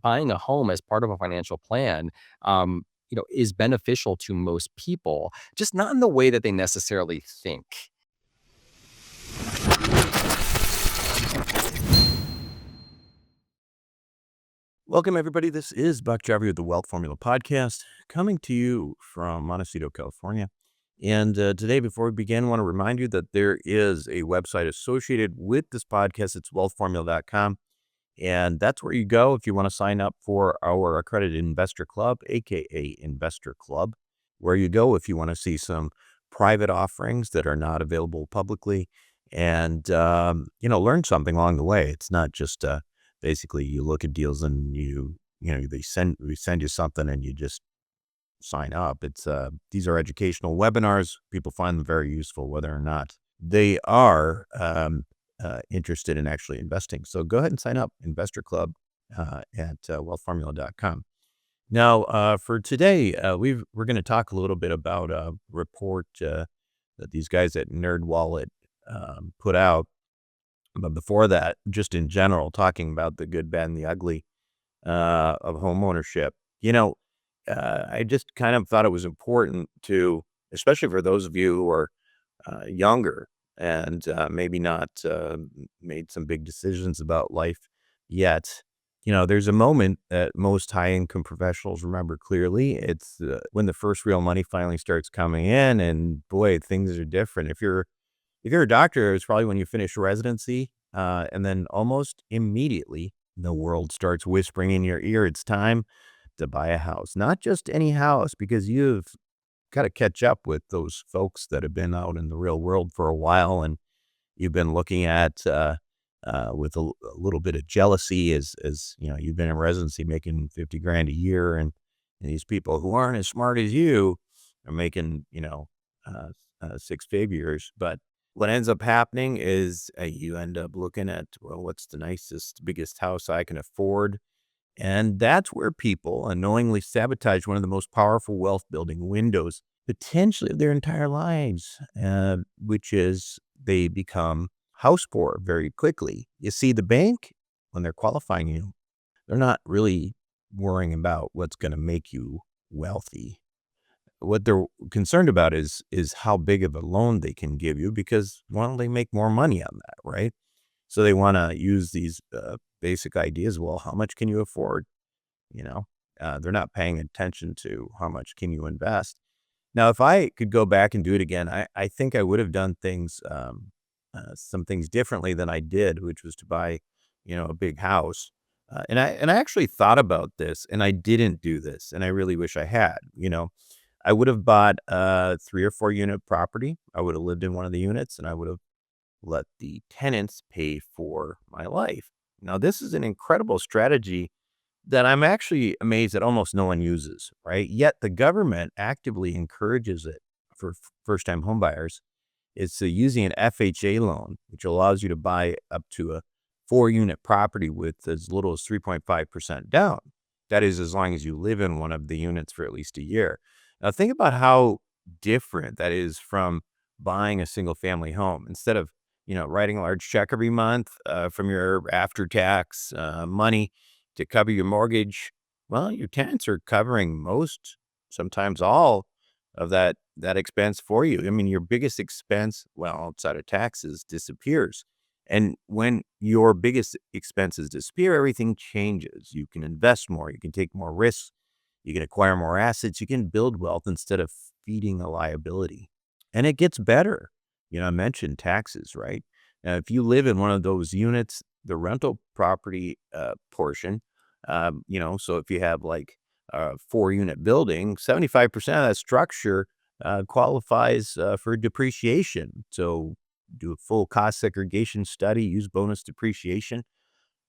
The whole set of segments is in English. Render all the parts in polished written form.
buying a home as part of a financial plan, is beneficial to most people, just not in the way that they necessarily think. Welcome, everybody. This is Buck Jarvie with the Wealth Formula Podcast, coming to you from Montecito, California. And today, before we begin, I want to remind you that there is a website associated with this podcast. It's wealthformula.com. And that's where you go if you want to sign up for our accredited investor club, aka Investor Club, where you go if you want to see some private offerings that are not available publicly and, learn something along the way. It's not just basically you look at deals and we send you something and you just sign up. These are educational webinars. People find them very useful, whether or not they are interested in actually investing. So go ahead and sign up, Investor Club at wealthformula.com. Now, for today, we're going to talk a little bit about a report that these guys at NerdWallet put out. But before that, just in general, talking about the good, bad, and the ugly of home ownership. I just kind of thought it was important to, especially for those of you who are younger and maybe not made some big decisions about life yet. There's a moment that most high income professionals remember clearly. It's when the first real money finally starts coming in, and boy, things are different. If you're a doctor, it's probably when you finish residency, and then almost immediately the world starts whispering in your ear, it's time to buy a house. Not just any house, because you've got to catch up with those folks that have been out in the real world for a while, and you've been looking at with a little bit of jealousy as you've been in residency making 50 grand a year, and these people who aren't as smart as you are making six figures. But what ends up happening is you end up looking at, well, what's the nicest, biggest house I can afford? And that's where people unknowingly sabotage one of the most powerful wealth building windows, potentially of their entire lives, which is they become house poor very quickly. You see, the bank, when they're qualifying you, they're not really worrying about what's going to make you wealthy. What they're concerned about is how big of a loan they can give you, because why don't they make more money on that, right? So they want to use these basic ideas. Well, how much can you afford? You know, they're not paying attention to how much can you invest. Now, if I could go back and do it again, I think I would have done some things differently than I did, which was to buy, a big house. And I actually thought about this, and I didn't do this, and I really wish I had. I would have bought a 3 or 4 unit property. I would have lived in one of the units, and I would have let the tenants pay for my life. Now, this is an incredible strategy that I'm actually amazed that almost no one uses, right? Yet the government actively encourages it for first-time homebuyers. It's using an FHA loan, which allows you to buy up to a 4 unit property with as little as 3.5% down. That is, as long as you live in one of the units for at least a year. Now, think about how different that is from buying a single family home. Instead of, writing a large check every month from your after tax money to cover your mortgage, well, your tenants are covering most, sometimes all of that expense for you. I mean, your biggest expense, well, outside of taxes, disappears. And when your biggest expenses disappear, everything changes. You can invest more, you can take more risks, you can acquire more assets, you can build wealth instead of feeding a liability. And it gets better. I mentioned taxes, right? Now, if you live in one of those units, the rental property portion, so if you have like a 4 unit building, 75% of that structure qualifies for depreciation. So do a full cost segregation study, use bonus depreciation,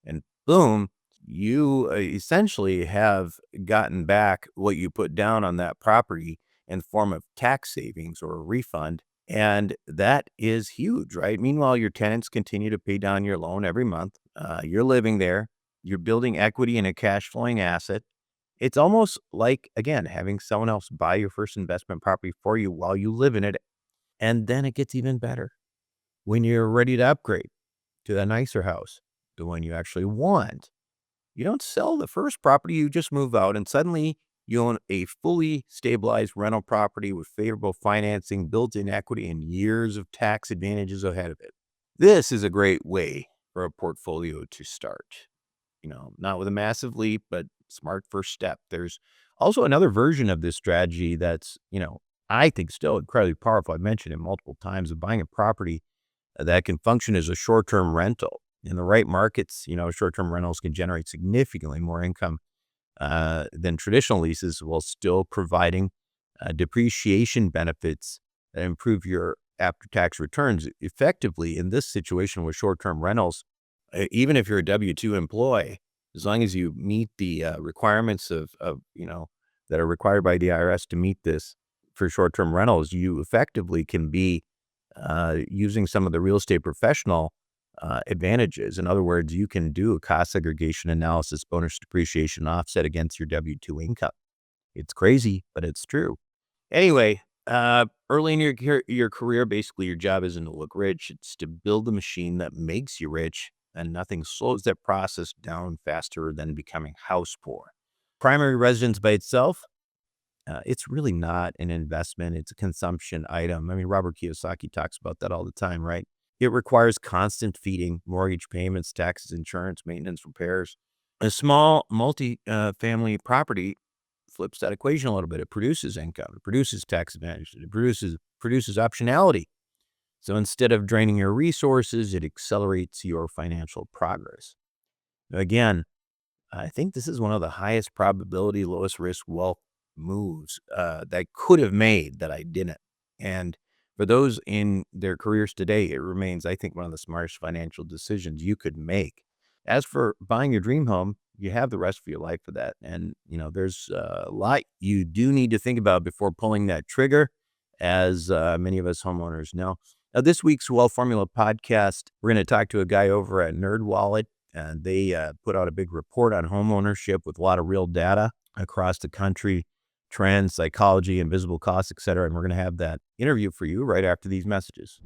and boom, you essentially have gotten back what you put down on that property in the form of tax savings or a refund. And that is huge, right? Meanwhile, your tenants continue to pay down your loan every month. You're living there. You're building equity in a cash flowing asset. It's almost like, again, having someone else buy your first investment property for you while you live in it. And then it gets even better when you're ready to upgrade to a nicer house, the one you actually want. You don't sell the first property, you just move out, and suddenly you own a fully stabilized rental property with favorable financing, built-in equity, and years of tax advantages ahead of it. This is a great way for a portfolio to start. Not with a massive leap, but smart first step. There's also another version of this strategy that's, I think still incredibly powerful. I've mentioned it multiple times of buying a property that can function as a short-term rental. In the right markets, short-term rentals can generate significantly more income than traditional leases while still providing depreciation benefits that improve your after-tax returns. Effectively, in this situation with short-term rentals, even if you're a W-2 employee, as long as you meet the requirements that are required by the IRS to meet this for short-term rentals, you effectively can be using some of the real estate professional advantages. In other words, you can do a cost segregation analysis, bonus depreciation offset against your W-2 income. It's crazy, but it's true. Anyway, early in your career, basically your job isn't to look rich. It's to build the machine that makes you rich, and nothing slows that process down faster than becoming house poor. Primary residence by itself, it's really not an investment. It's a consumption item. I mean, Robert Kiyosaki talks about that all the time, right? It requires constant feeding, mortgage payments, taxes, insurance, maintenance, repairs. A small multi-family property flips that equation a little bit. It produces income, it produces tax advantage, it produces optionality. So instead of draining your resources, it accelerates your financial progress. Again, I think this is one of the highest probability, lowest risk wealth moves that I could have made that I didn't. And for those in their careers today, it remains, I think, one of the smartest financial decisions you could make. As for buying your dream home, you have the rest of your life for that. And, there's a lot you do need to think about before pulling that trigger, as many of us homeowners know. Now, this week's Wealth Formula podcast, we're going to talk to a guy over at NerdWallet, and they put out a big report on home ownership with a lot of real data across the country, trends, psychology, invisible costs, et cetera. And we're going to have that interview for you right after these messages.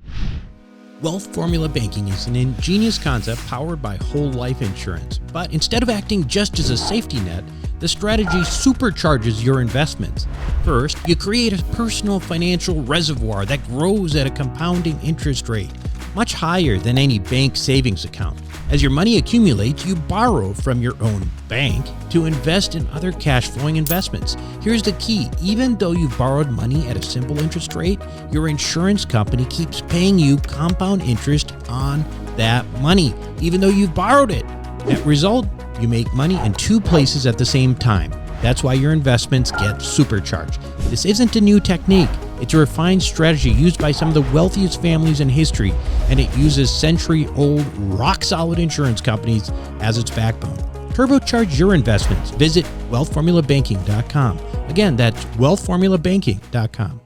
Wealth Formula Banking is an ingenious concept powered by whole life insurance. But instead of acting just as a safety net, the strategy supercharges your investments. First, you create a personal financial reservoir that grows at a compounding interest rate, much higher than any bank savings account. As your money accumulates, you borrow from your own bank to invest in other cash flowing investments. Here's the key. Even though you've borrowed money at a simple interest rate, your insurance company keeps paying you compound interest on that money, even though you've borrowed it. Net result, you make money in two places at the same time. That's why your investments get supercharged. This isn't a new technique. It's a refined strategy used by some of the wealthiest families in history, and it uses century-old, rock-solid insurance companies as its backbone. Turbocharge your investments. Visit wealthformulabanking.com. Again, that's wealthformulabanking.com.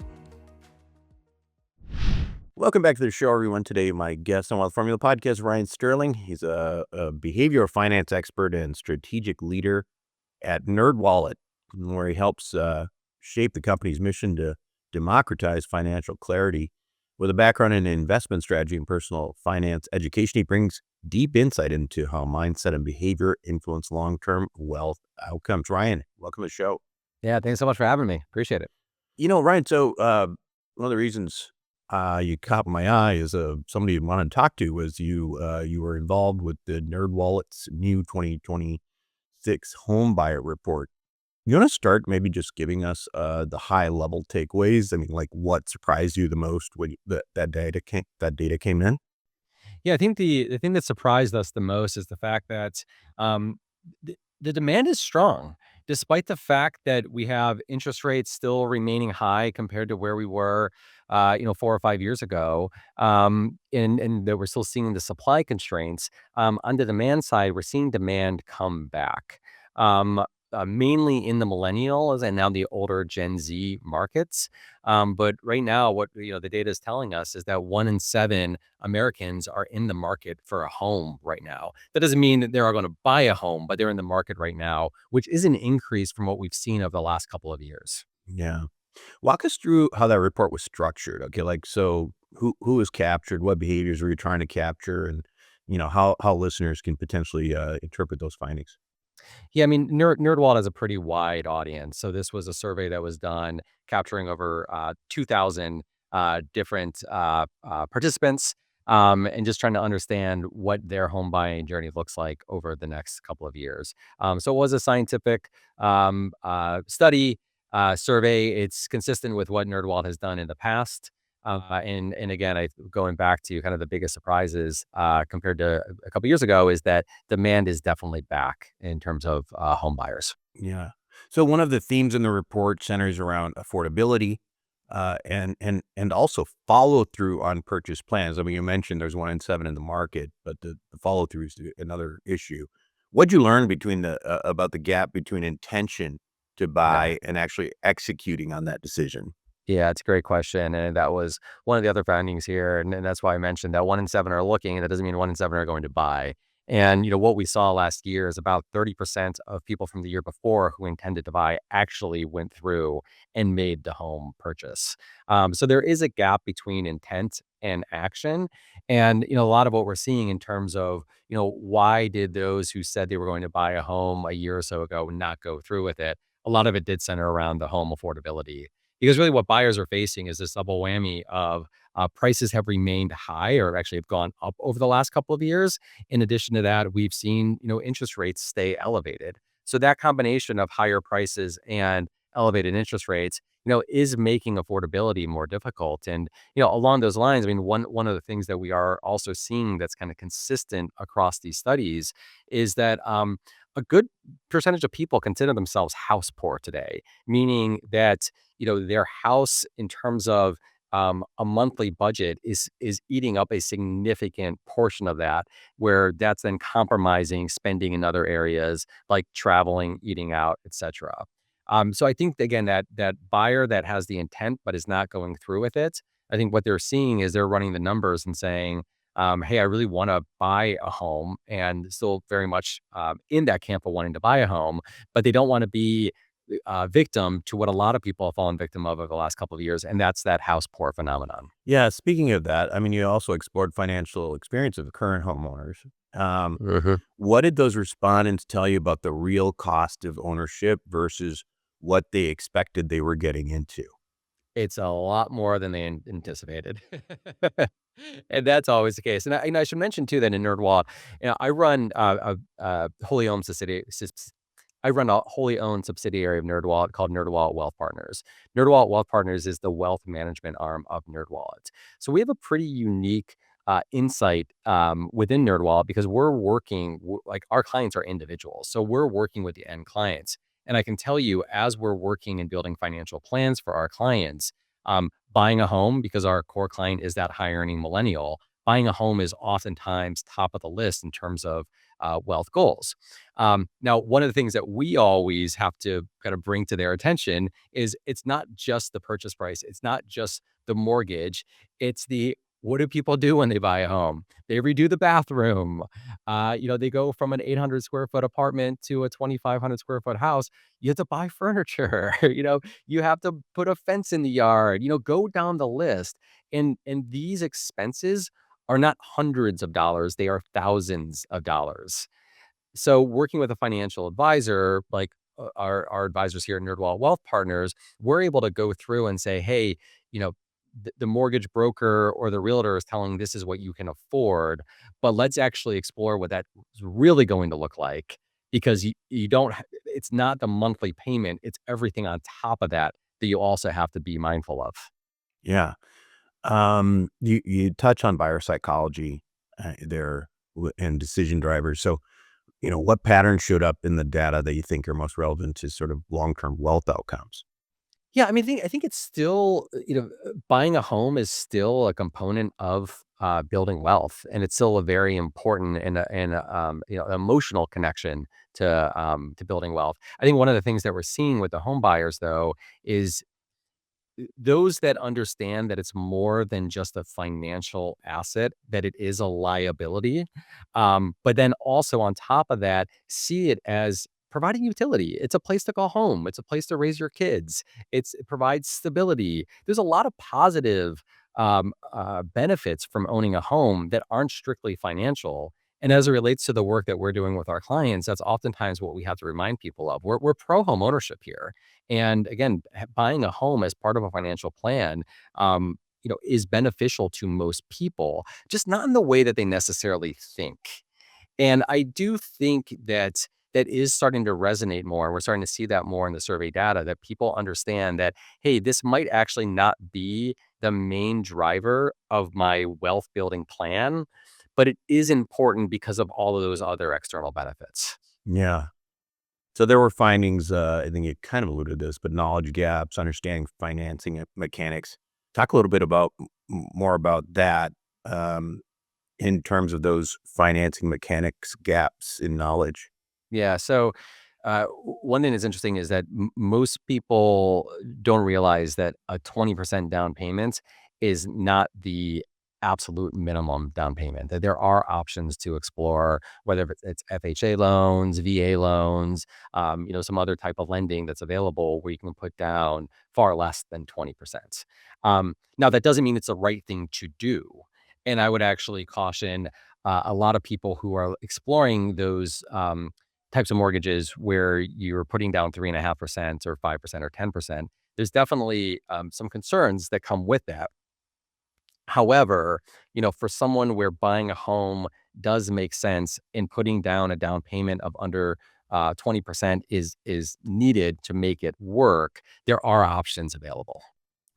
Welcome back to the show, everyone. Today, my guest on Wealth Formula Podcast, Ryan Sterling. He's a behavioral finance expert and strategic leader at NerdWallet, where he helps shape the company's mission to democratize financial clarity. With a background in investment strategy and personal finance education, he brings deep insight into how mindset and behavior influence long-term wealth outcomes. Ryan, welcome to the show. Yeah, thanks so much for having me. Appreciate it. Ryan, so one of the reasons you caught my eye as somebody you wanted to talk to was you were involved with the NerdWallet's new 2026 home buyer report. You want to start maybe just giving us the high level takeaways? I mean, like what surprised you the most when that data came in? Yeah, I think the thing that surprised us the most is the fact that the demand is strong, despite the fact that we have interest rates still remaining high compared to where we were, 4 or 5 years ago, and that we're still seeing the supply constraints. On the demand side, we're seeing demand come back. Mainly in the millennials and now the older Gen Z markets. But right now, what the data is telling us is that 1 in 7 Americans are in the market for a home right now. That doesn't mean that they're going to buy a home, but they're in the market right now, which is an increase from what we've seen over the last couple of years. Yeah. Walk us through how that report was structured. Okay, like so who was captured, what behaviors were you trying to capture, and how listeners can potentially interpret those findings. Yeah, I mean, NerdWallet has a pretty wide audience. So this was a survey that was done capturing over 2,000 different participants, and just trying to understand what their home buying journey looks like over the next couple of years. So it was a scientific study survey. It's consistent with what NerdWallet has done in the past. And again, going back to kind of the biggest surprises compared to a couple years ago is that demand is definitely back in terms of home buyers. Yeah. So one of the themes in the report centers around affordability, and also follow through on purchase plans. I mean, you mentioned there's 1 in 7 in the market, but the follow through is another issue. What'd you learn between the about the gap between intention to Yeah. buy and actually executing on that decision? Yeah, it's a great question, and that was one of the other findings here, and that's why I mentioned that 1 in 7 are looking, and that doesn't mean 1 in 7 are going to buy. And, what we saw last year is about 30% of people from the year before who intended to buy actually went through and made the home purchase. So there is a gap between intent and action, and, a lot of what we're seeing in terms of, why did those who said they were going to buy a home a year or so ago not go through with it? A lot of it did center around the home affordability. Because really what buyers are facing is this double whammy of, prices have remained high or actually have gone up over the last couple of years. In addition to that, we've seen, interest rates stay elevated. So that combination of higher prices and elevated interest rates, is making affordability more difficult. And, along those lines, I mean, one of the things that we are also seeing that's kind of consistent across these studies is that, a good percentage of people consider themselves house poor today, meaning that their house in terms of a monthly budget is eating up a significant portion of that, where that's then compromising spending in other areas like traveling, eating out, etc. So I think again that buyer that has the intent but is not going through with it, I think what they're seeing is they're running the numbers and saying, "Hey, I really want to buy a home," and still very much in that camp of wanting to buy a home, but they don't want to be victim to what a lot of people have fallen victim of over the last couple of years, and that's that house poor phenomenon. Yeah, speaking of that, I mean, you also explored financial experience of the current homeowners. Um, Mhm. what did those respondents tell you about the real cost of ownership versus what they expected they were getting into? It's a lot more than they anticipated. And that's always the case. And I should mention too that in NerdWallet, I run a wholly owned subsidiary. I run a wholly owned subsidiary of NerdWallet called NerdWallet Wealth Partners. NerdWallet Wealth Partners is the wealth management arm of NerdWallet. So we have a pretty unique insight within NerdWallet because we're like our clients are individuals. So we're working with the end clients. And I can tell you, as we're working and building financial plans for our clients, buying a home, because our core client is that high earning millennial, buying a home is oftentimes top of the list in terms of wealth goals. Now, one of the things that we always have to kind of bring to their attention is it's not just the purchase price, it's not just the mortgage, it's the what do people do when they buy a home? They redo the bathroom. They go from an 800 square foot apartment to a 2,500 square foot house. You have to buy furniture. You have to put a fence in the yard. Go down the list. And these expenses are not hundreds of dollars; they are thousands of dollars. So working with a financial advisor, like our advisors here at NerdWallet Wealth Partners, we're able to go through and say, hey, you know, the mortgage broker or the realtor is telling this is what you can afford, but let's actually explore what that's really going to look like because you don't, it's not the monthly payment, it's everything on top of that that you also have to be mindful of. Yeah. You touch on buyer psychology there and decision drivers. So, what patterns showed up in the data that you think are most relevant to sort of long-term wealth outcomes? Yeah, I mean, I think it's still, buying a home is still a component of building wealth, and it's still a very important and emotional connection to building wealth. I think one of the things that we're seeing with the home buyers, though, is those that understand that it's more than just a financial asset, that it is a liability. But then also on top of that, see it as providing utility. It's a place to go home. It's a place to raise your kids. It provides stability. There's a lot of positive benefits from owning a home that aren't strictly financial. And as it relates to the work that we're doing with our clients, that's oftentimes what we have to remind people of. We're pro home ownership here. And again, buying a home as part of a financial plan, is beneficial to most people, just not in the way that they necessarily think. And I do think that that is starting to resonate more. We're starting to see that more in the survey data, that people understand that, hey, this might actually not be the main driver of my wealth building plan, but it is important because of all of those other external benefits. Yeah. So there were findings, I think you kind of alluded to this, but knowledge gaps, understanding financing mechanics. Talk a little bit about more about that in terms of those financing mechanics gaps in knowledge. Yeah. So, one thing that's interesting is that most people don't realize that a 20% down payment is not the absolute minimum down payment. That there are options to explore, whether it's FHA loans, VA loans, some other type of lending that's available where you can put down far less than 20%. Now, that doesn't mean it's the right thing to do. And I would actually caution a lot of people who are exploring those. Types of mortgages where you're putting down 3.5% or 5% or 10%, there's definitely some concerns that come with that. However, for someone where buying a home does make sense and putting down a down payment of under 20% is needed to make it work, there are options available.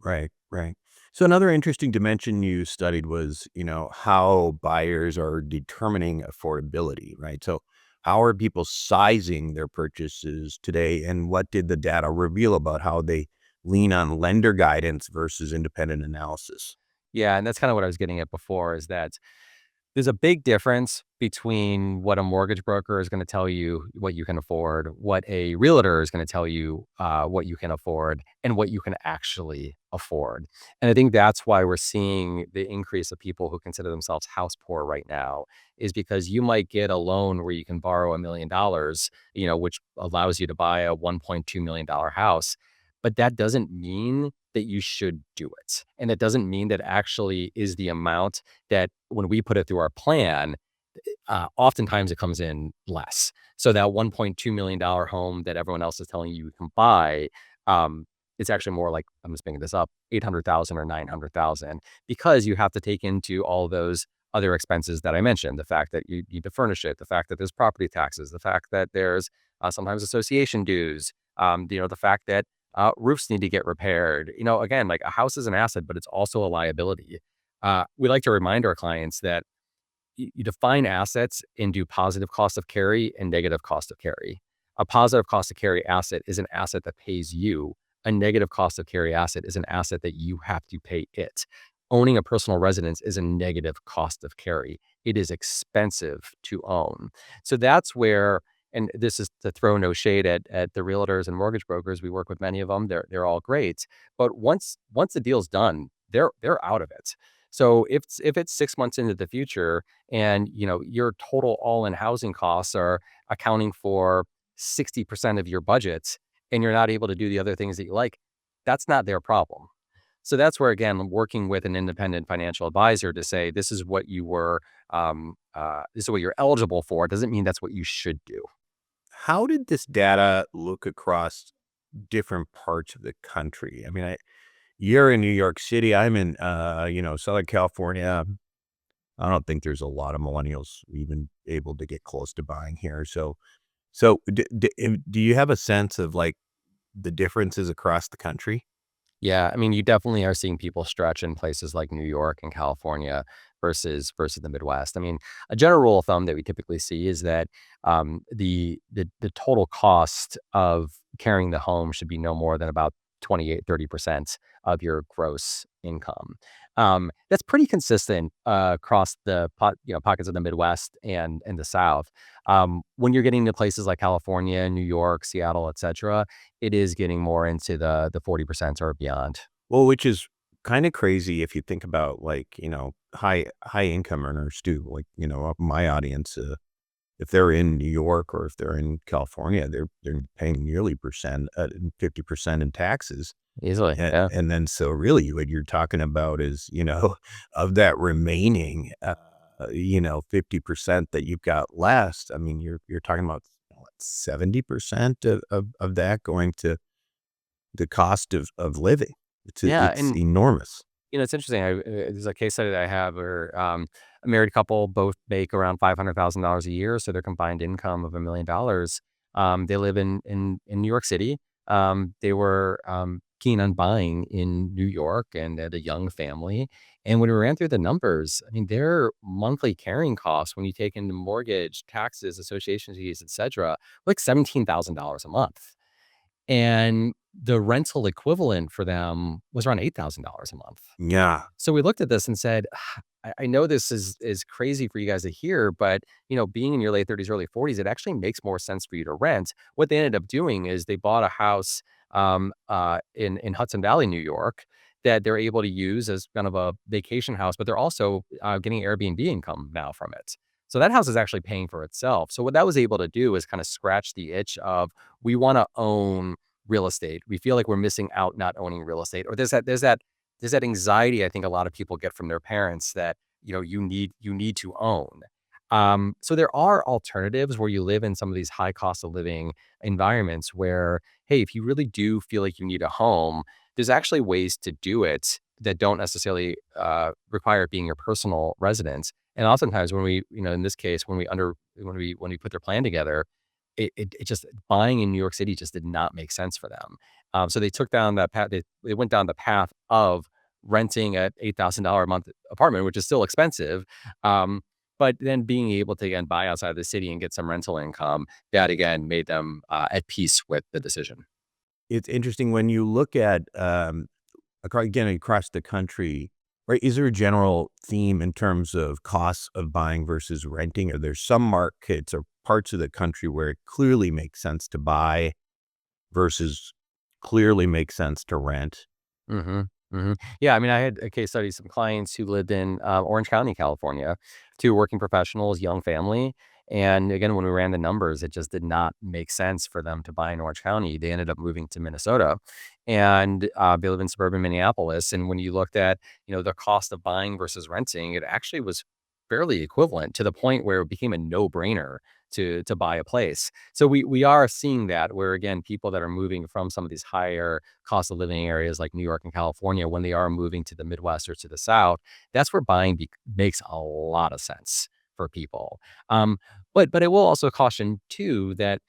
Right, right. So another interesting dimension you studied was, how buyers are determining affordability, right? So how are people sizing their purchases today, and what did the data reveal about how they lean on lender guidance versus independent analysis? Yeah, and that's kind of what I was getting at before is that there's a big difference between what a mortgage broker is gonna tell you what you can afford, what a realtor is gonna tell you, what you can afford, and what you can actually afford. And I think that's why we're seeing the increase of people who consider themselves house poor right now, is because you might get a loan where you can borrow $1 million, which allows you to buy a $1.2 million house, but that doesn't mean that you should do it. And it doesn't mean that actually is the amount that when we put it through our plan, oftentimes it comes in less. So that $1.2 million home that everyone else is telling you you can buy, it's actually more like, I'm just making this up, 800,000 or 900,000, because you have to take into all those other expenses that I mentioned, the fact that you need to furnish it, the fact that there's property taxes, the fact that there's sometimes association dues, the fact that roofs need to get repaired. Again, like a house is an asset, but it's also a liability. We like to remind our clients that you define assets into positive cost of carry and negative cost of carry. A positive cost of carry asset is an asset that pays you. A negative cost of carry asset is an asset that you have to pay it. Owning a personal residence is a negative cost of carry. It is expensive to own. So that's where, and this is to throw no shade at the realtors and mortgage brokers. We work with many of them. They're all great. But once the deal's done, they're out of it. So if it's 6 months into the future and your total all-in housing costs are accounting for 60% of your budget and you're not able to do the other things that you like, that's not their problem. So that's where, again, working with an independent financial advisor to say this is what this is what you're eligible for, doesn't mean that's what you should do. How did this data look across different parts of the country? I mean, you're in New York City. I'm in, Southern California. I don't think there's a lot of millennials even able to get close to buying here. So do you have a sense of like the differences across the country? Yeah, I mean, you definitely are seeing people stretch in places like New York and California versus the Midwest. I mean, a general rule of thumb that we typically see is that the total cost of carrying the home should be no more than about 28-30% of your gross income. That's pretty consistent across the pockets of the Midwest and the South. When you're getting to places like California, New York, Seattle, etc., it is getting more into the 40% or beyond. Well, which is kind of crazy if you think about like, high income earners too. Like, my audience, if they're in New York or if they're in California, they're paying nearly 50% in taxes. Easily, And, yeah. and then so really what you're talking about is, of that remaining, 50% that you've got less. I mean, you're talking about what, 70% of that going to the cost of living. Yeah, It's and enormous. it's interesting. There's a case study that I have where a married couple both make around $500,000 a year, so their combined income of $1 million. They live in New York City. They were keen on buying in New York and had a young family. And when we ran through the numbers, I mean, their monthly carrying costs, when you take into mortgage, taxes, association fees, etc., like $17,000 a month. And the rental equivalent for them was around $8,000 a month. Yeah. So we looked at this and said, I know this is crazy for you guys to hear, but being in your late 30s, early 40s, it actually makes more sense for you to rent." What they ended up doing is they bought a house in Hudson Valley, New York, that they're able to use as kind of a vacation house, but they're also getting Airbnb income now from it. So that house is actually paying for itself. So what that was able to do is kind of scratch the itch of, we want to own real estate. We feel like we're missing out not owning real estate, or there's that anxiety I think a lot of people get from their parents that, you need to own. So there are alternatives where you live in some of these high cost of living environments where, hey, if you really do feel like you need a home, there's actually ways to do it that don't necessarily require it being your personal residence. And oftentimes when we, in this case, when we put their plan together, it just buying in New York City just did not make sense for them. So they took down that path. They went down the path of renting an $8,000 a month apartment, which is still expensive. Um, but then being able to again buy outside the city and get some rental income, that again made them at peace with the decision. It's interesting when you look at, again, across the country, right? Is there a general theme in terms of costs of buying versus renting? Are there some markets or parts of the country where it clearly makes sense to buy versus clearly makes sense to rent? Mhm, mhm. Yeah, I mean, I had a case study, some clients who lived in, Orange County, California, 2 working professionals, young family, and again, when we ran the numbers, it just did not make sense for them to buy in Orange County. They ended up moving to Minnesota, and, they live in suburban Minneapolis, and when you looked at, the cost of buying versus renting, it actually was fairly equivalent to the point where it became a no-brainer to buy a place. So we are seeing that where, again, people that are moving from some of these higher cost of living areas like New York and California, when they are moving to the Midwest or to the South, that's where buying makes a lot of sense for people. Um, but I will also caution too that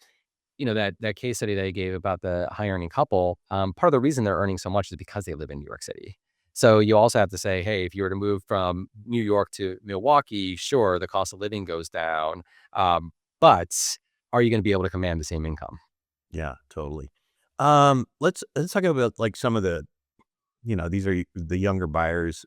that case study that I gave about the high earning couple. Part of the reason they're earning so much is because they live in New York City. So you also have to say, hey, if you were to move from New York to Milwaukee, sure, the cost of living goes down, but are you going to be able to command the same income? Yeah, totally. Let's talk about like some of the, these are the younger buyers.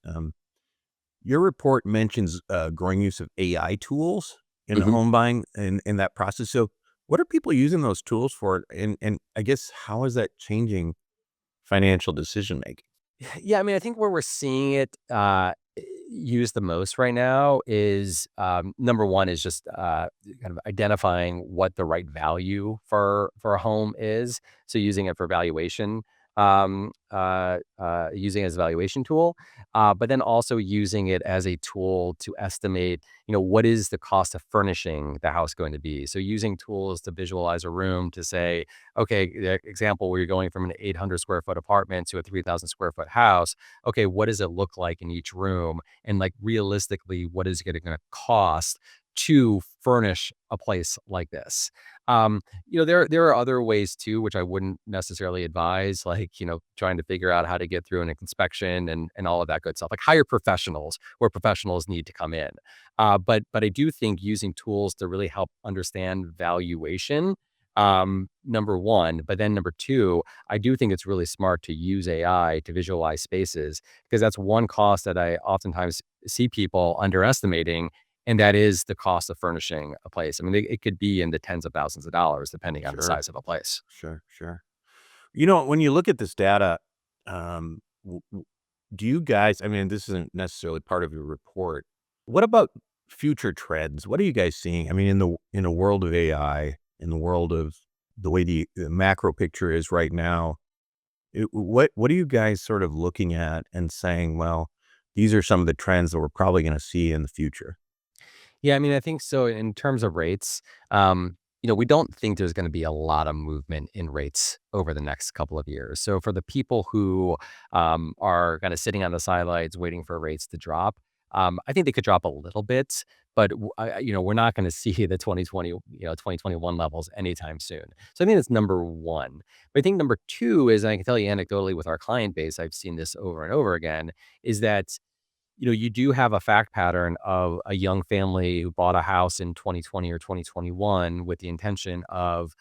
Your report mentions growing use of AI tools in Mhm. home buying and in that process. So, what are people using those tools for? And I guess how is that changing financial decision making? Yeah, I mean, I think where we're seeing it used the most right now is number one is just kind of identifying what the right value for a home is. So using it for valuation, using it as a valuation tool, but then also using it as a tool to estimate, what is the cost of furnishing the house going to be. So using tools to visualize a room to say, okay, the example where you're going from an 800 square foot apartment to a 3,000 square foot house. Okay, what does it look like in each room? And like realistically, what is it going to cost to furnish a place like this? There are other ways too, which I wouldn't necessarily advise, like, trying to figure out how to get through an inspection and all of that good stuff. Like hire professionals where professionals need to come in. But I do think using tools to really help understand valuation, number one. But then number two, I do think it's really smart to use AI to visualize spaces, because that's one cost that I oftentimes see people underestimating, and that is the cost of furnishing a place. I mean, it could be in the tens of thousands of dollars depending on the Sure, size of a place. sure. When you look at this data, um, do you guys? I mean, this isn't necessarily part of your report. What about future trends? What are you guys seeing? I mean, in a world of AI, in the world of the way the macro picture is right now, what are you guys sort of looking at and saying, well, these are some of the trends that we're probably going to see in the future? Yeah, I mean, I think so in terms of rates, we don't think there's gonna be a lot of movement in rates over the next couple of years. So for the people who, are kinda sitting on the sidelines waiting for rates to drop, I think they could drop a little bit, but we're not gonna see the 2020, 2021 levels anytime soon. So I think that's number 1. But I think number 2 is, and I can tell you anecdotally with our client base, I've seen this over and over again, is that you do have a fact pattern of a young family who bought a house in 2020 or 2021 with the intention of,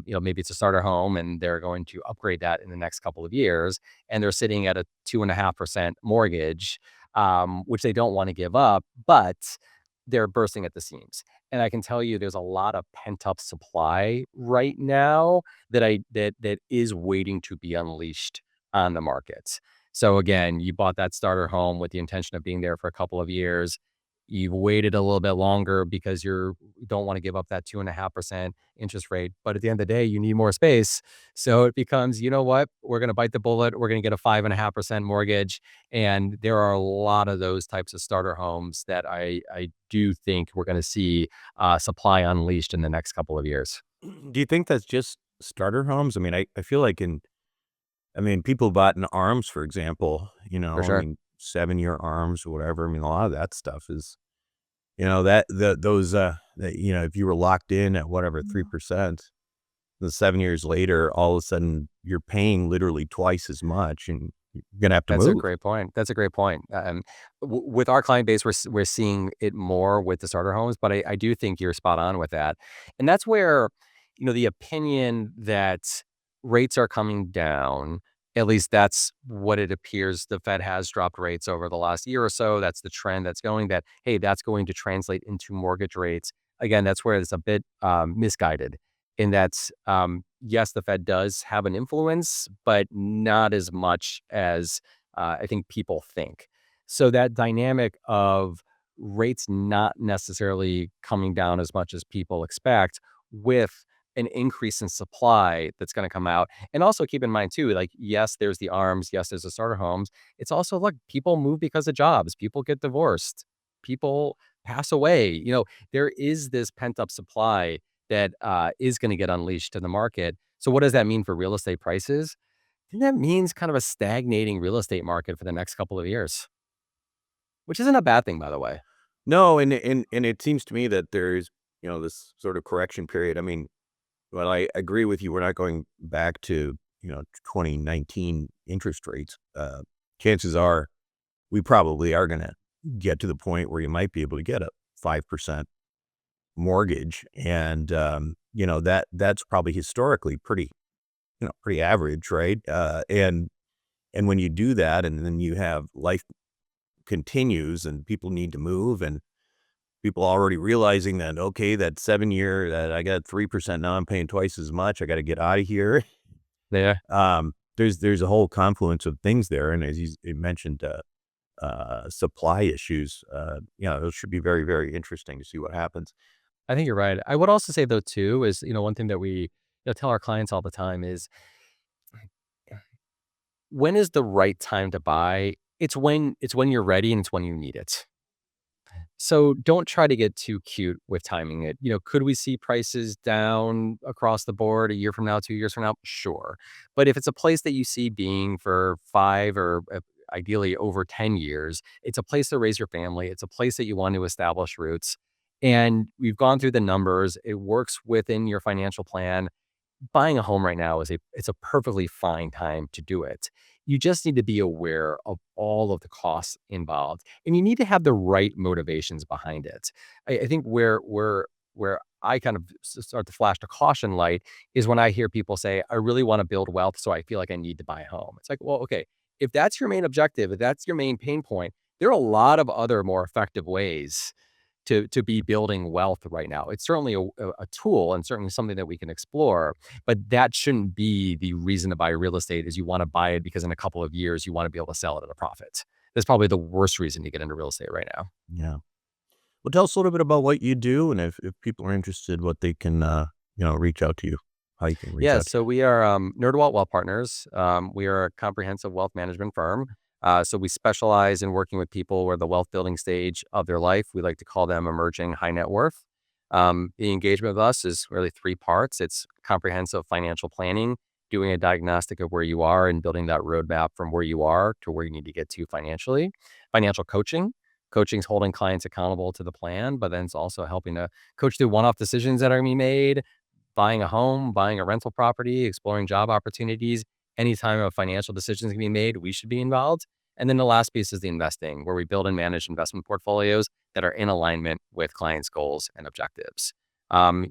maybe it's a starter home and they're going to upgrade that in the next couple of years. And they're sitting at a 2.5% mortgage, which they don't want to give up, but they're bursting at the seams. And I can tell you there's a lot of pent up supply right now that is waiting to be unleashed on the market. So again, you bought that starter home with the intention of being there for a couple of years. You've waited a little bit longer because you don't want to give up that 2.5% interest rate. But at the end of the day, you need more space. So it becomes, you know what? We're going to bite the bullet. We're going to get a 5.5% mortgage. And there are a lot of those types of starter homes that I do think we're going to see supply unleashed in the next couple of years. Do you think that's just starter homes? I mean, I feel like people bought in ARMs, for example, For sure. 7-year ARMs or whatever. I mean, a lot of that stuff is, if you were locked in at whatever, 3%, the 7 years later, all of a sudden you're paying literally twice as much and you're going to have to That's a move. great point. That's a great point. With our client base, we're seeing it more with the starter homes, but I do think you're spot on with that, and that's where the opinion that rates are coming down. At least that's what it appears. The Fed has dropped rates over the last year or so. That's the trend that's going. That hey, that's going to translate into mortgage rates. Again, that's where it's a bit misguided in that, yes, the Fed does have an influence, but not as much as I think people think. So that dynamic of rates not necessarily coming down as much as people expect with an increase in supply that's going to come out. And also keep in mind too, like, yes, there's the arms, yes, there's the starter homes. It's also look, people move because of jobs, people get divorced, people pass away. There is this pent up supply that is going to get unleashed in the market. So what does that mean for real estate prices? I think that means kind of a stagnating real estate market for the next couple of years, which isn't a bad thing, by the way. No, and it seems to me that there's, this sort of correction period. I mean, well, I agree with you. We're not going back to, 2019 interest rates. Chances are we probably are going to get to the point where you might be able to get a 5% mortgage. And, that's probably historically pretty average, right? And when you do that and then you have life continues and people need to move and people already realizing that, okay, that 7 year that I got 3%, now I'm paying twice as much. I got to get out of here. Yeah. There's a whole confluence of things there. And as you mentioned, supply issues, those should be very, very interesting to see what happens. I think you're right. I would also say though too is, one thing that we tell our clients all the time is when is the right time to buy? It's when you're ready and it's when you need it. So don't try to get too cute with timing it. Could we see prices down across the board a year from now, 2 years from now? Sure. But if it's a place that you see being for 5 or ideally over 10 years, it's a place to raise your family. It's a place that you want to establish roots. And we've gone through the numbers. It works within your financial plan. Buying a home right now it's a perfectly fine time to do it. You just need to be aware of all of the costs involved, and you need to have the right motivations behind it. I think where I kind of start to flash the caution light is when I hear people say, "I really want to build wealth, so I feel like I need to buy a home." It's like, well, okay, if that's your main objective, if that's your main pain point, there are a lot of other more effective ways to be building wealth right now. It's certainly a tool and certainly something that we can explore, but that shouldn't be the reason to buy real estate is you want to buy it because in a couple of years you want to be able to sell it at a profit. That's probably the worst reason to get into real estate right now. Yeah. Well, tell us a little bit about what you do, and if people are interested, what they can, reach out to you, how you can reach Yeah, out to so we are NerdWalt Wealth Partners. We are a comprehensive wealth management firm. So we specialize in working with people who are the wealth building stage of their life. We like to call them emerging high net worth. The engagement with us is really three parts. It's comprehensive financial planning, doing a diagnostic of where you are and building that roadmap from where you are to where you need to get to financially. Financial coaching. Coaching is holding clients accountable to the plan, but then it's also helping to coach through one-off decisions that are going to be made, buying a home, buying a rental property, exploring job opportunities. Anytime a financial decision can be made, we should be involved. And then the last piece is the investing, where we build and manage investment portfolios that are in alignment with clients' goals and objectives.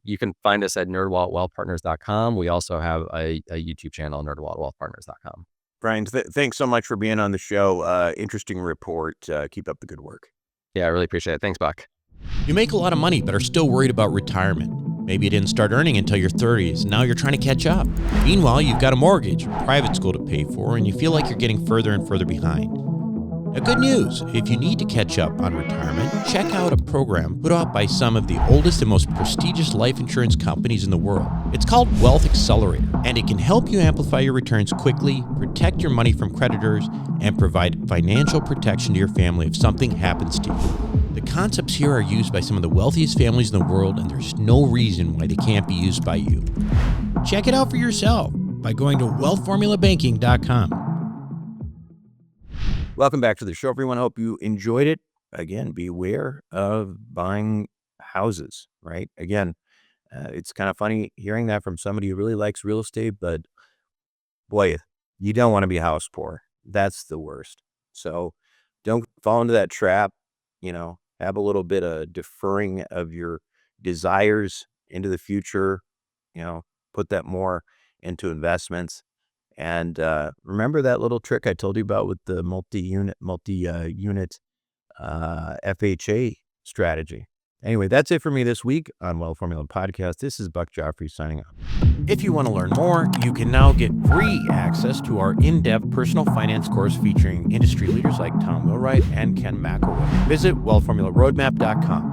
You can find us at nerdwalletwealthpartners.com. We also have a YouTube channel, nerdwalletwealthpartners.com. Brian, thanks so much for being on the show. Interesting report. Keep up the good work. Yeah, I really appreciate it. Thanks, Buck. You make a lot of money, but are still worried about retirement. Maybe you didn't start earning until your 30s. Now you're trying to catch up. Meanwhile, you've got a mortgage, private school to pay for, and you feel like you're getting further and further behind. Now, good news, if you need to catch up on retirement, check out a program put out by some of the oldest and most prestigious life insurance companies in the world. It's called Wealth Accelerator, and it can help you amplify your returns quickly, protect your money from creditors, and provide financial protection to your family if something happens to you. The concepts here are used by some of the wealthiest families in the world, and there's no reason why they can't be used by you. Check it out for yourself by going to wealthformulabanking.com. Welcome back to the show, everyone. Hope you enjoyed it. Again, beware of buying houses, right? Again, it's kind of funny hearing that from somebody who really likes real estate, but boy, you don't want to be house poor. That's the worst. So don't fall into that trap. Have a little bit of deferring of your desires into the future, put that more into investments. And remember that little trick I told you about with the multi-unit FHA strategy. Anyway, that's it for me this week on Wealth Formula Podcast. This is Buck Joffrey signing off. If you want to learn more, you can now get free access to our in-depth personal finance course featuring industry leaders like Tom Milwright and Ken McElroy. Visit wealthformularoadmap.com.